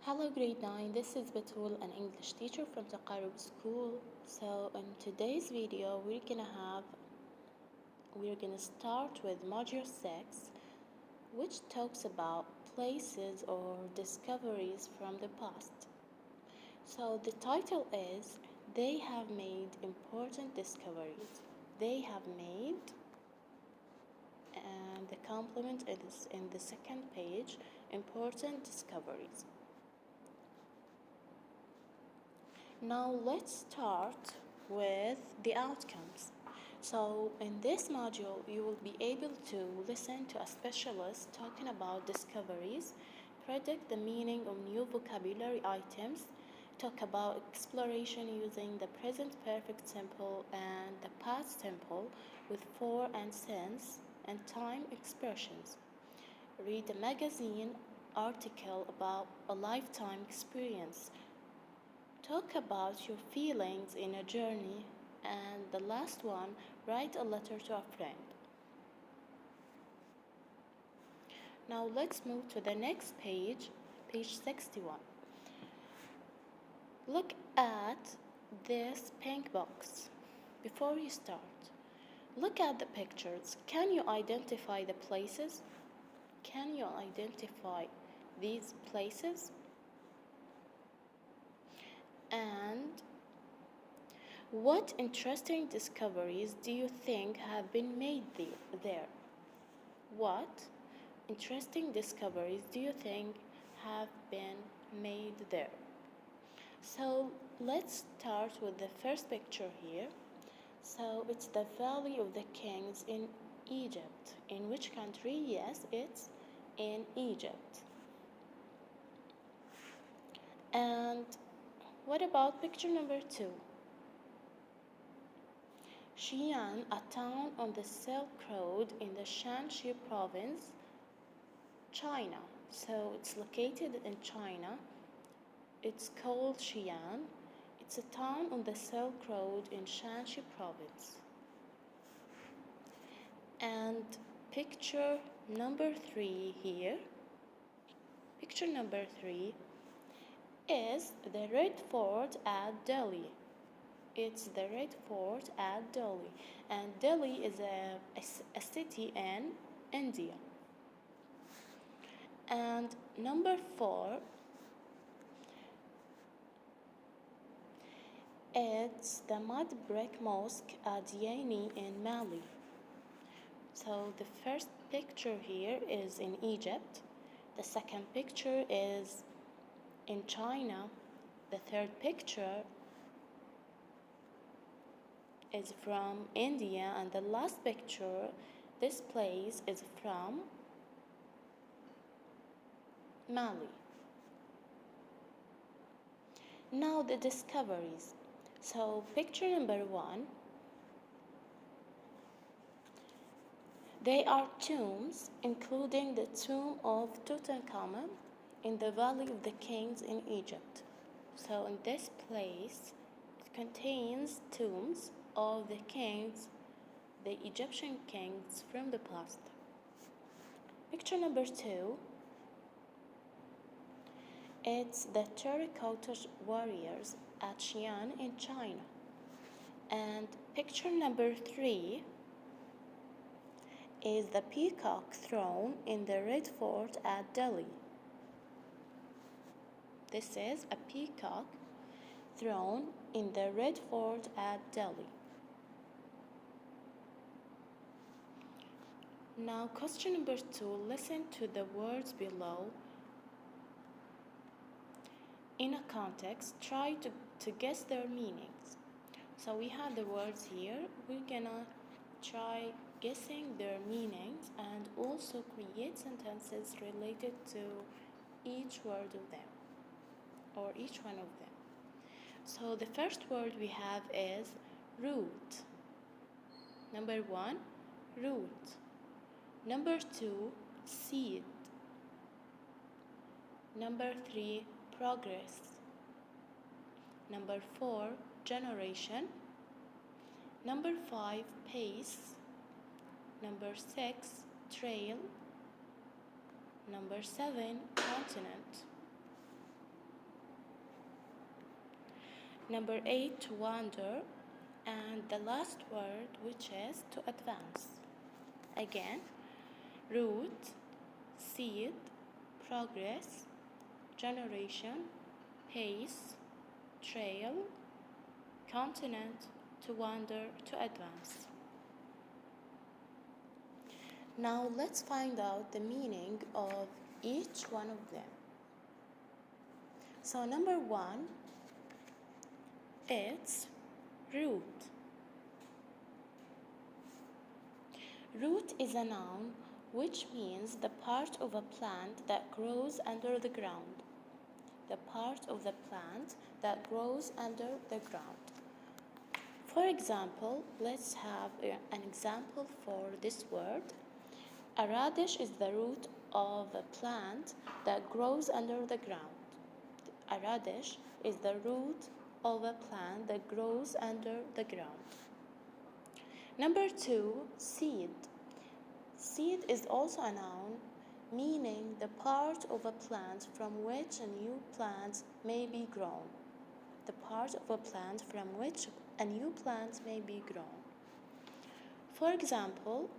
Hello grade 9, this is Batul, an English teacher from Taqarrub School. So in today's video we're gonna start with module 6, which talks about places or discoveries from the past. So the title is They Have Made Important Discoveries. They have made, and the complement is in the second page, important discoveries. Now let's start with the outcomes. So in this module, you will be able to listen to a specialist talking about discoveries, predict the meaning of new vocabulary items, talk about exploration using the present perfect simple and the past simple with for and since and time expressions. Read a magazine article about a lifetime experience. Talk about your feelings in a journey, and the last one, write a letter to a friend. Now let's move to the next page, page 61. Look at this pink box. Before you start, look at the pictures. Can you identify the places? Can you identify these places? And what interesting discoveries do you think have been made there? What interesting discoveries do you think have been made there? So let's start with the first picture here. So it's the Valley of the Kings in Egypt. In which country? Yes, it's in Egypt. And what about picture number 2? Xi'an, a town on the Silk Road in the Shanxi province, China. So it's located in China. It's called Xi'an. It's a town on the Silk Road in Shanxi province. And picture number 3 here. Picture number 3 is the Red Fort at Delhi. It's the Red Fort at Delhi, and Delhi is a city in India. And number 4, it's the mud brick mosque at Diani in Mali. So the first picture here is in Egypt, the second picture is in China, the third picture is from India, and the last picture, this place is from Mali. Now the discoveries. So picture number 1, they are tombs, including the tomb of Tutankhamun in the Valley of the Kings in Egypt. So in this place, it contains tombs of the kings, the Egyptian kings from the past. Picture number 2, it's the terracotta warriors at Xi'an in China. And picture number 3 is the peacock throne in the Red Fort at Delhi. This is a peacock throne in the Red Fort at Delhi. Now question number 2, listen to the words below. In a context, try to guess their meanings. So we have the words here. We're gonna try guessing their meanings and also create sentences related to each word of them or each one of them. So the first word we have is root. Number 1, root. Number 2, seed. Number 3, progress. Number 4, generation. Number 5, pace. Number 6, trail. Number 7, continent. Number 8, to wander. And the last word, which is to advance. Again, root, seed, progress, generation, pace, trail, continent, to wander, to advance. Now let's find out the meaning of each one of them. So number 1, it's root. Root is a noun which means the part of a plant that grows under the ground. The part of the plant that grows under the ground. For example, let's have an example for this word. A radish is the root of a plant that grows under the ground. A radish is the root of a plant that grows under the ground. Number 2, seed. Seed is also a noun, meaning the part of a plant from which a new plant may be grown. The part of a plant from which a new plant may be grown. For example,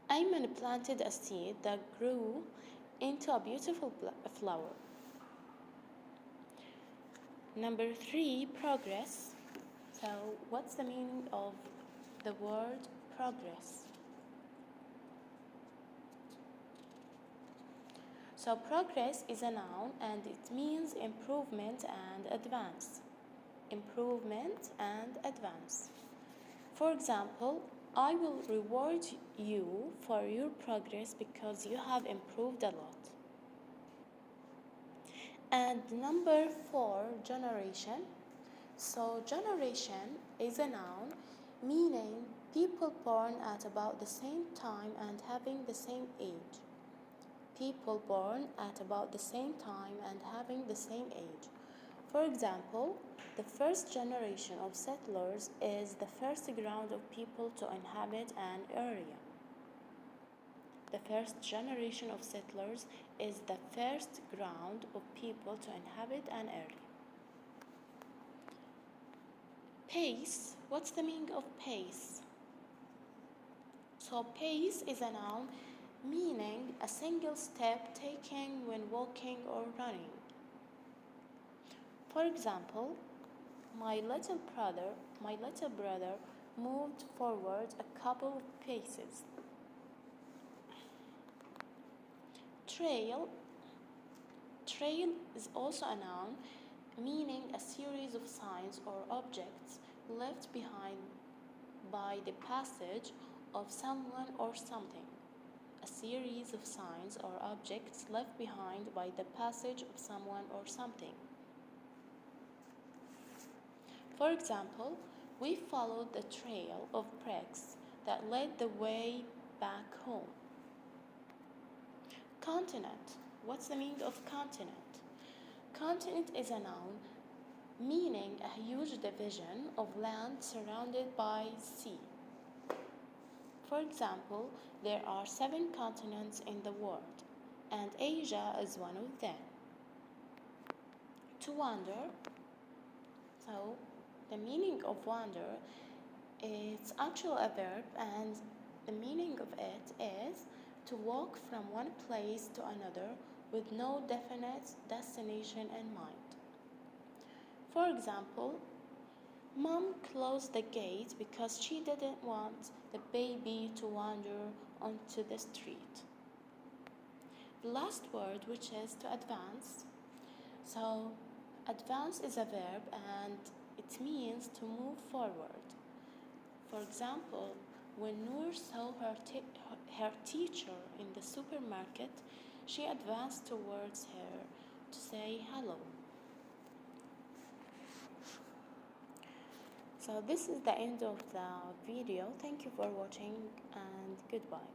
Ayman planted a seed that grew into a beautiful flower. Number 3, progress. So, what's the meaning of the word progress? So, progress is a noun and it means improvement and advance. Improvement and advance. For example, I will reward you for your progress because you have improved a lot. And number 4, generation. So generation is a noun meaning people born at about the same time and having the same age. People born at about the same time and having the same age. For example, the first generation of settlers is the first ground of people to inhabit an area. The first generation of settlers is the first ground of people to inhabit an area. Pace. What's the meaning of pace? So pace is a noun meaning a single step taken when walking or running. For example, my little brother moved forward a couple of paces. Trail is also a noun meaning a series of signs or objects left behind by the passage of someone or something. A series of signs or objects left behind by the passage of someone or something. For example, we followed the trail of bricks that led the way back home. Continent. What's the meaning of continent? Continent is a noun meaning a huge division of land surrounded by sea. For example, there are 7 continents in the world, and Asia is one of them. To wander. So, the meaning of wander is actually a verb, and the meaning of it is to walk from one place to another with no definite destination in mind. For example, Mom closed the gate because she didn't want the baby to wander onto the street. The last word, which is to advance. So, advance is a verb and it means to move forward. For example, when Noor saw her teacher in the supermarket, she advanced towards her to say hello. So this is the end of the video. Thank you for watching and goodbye.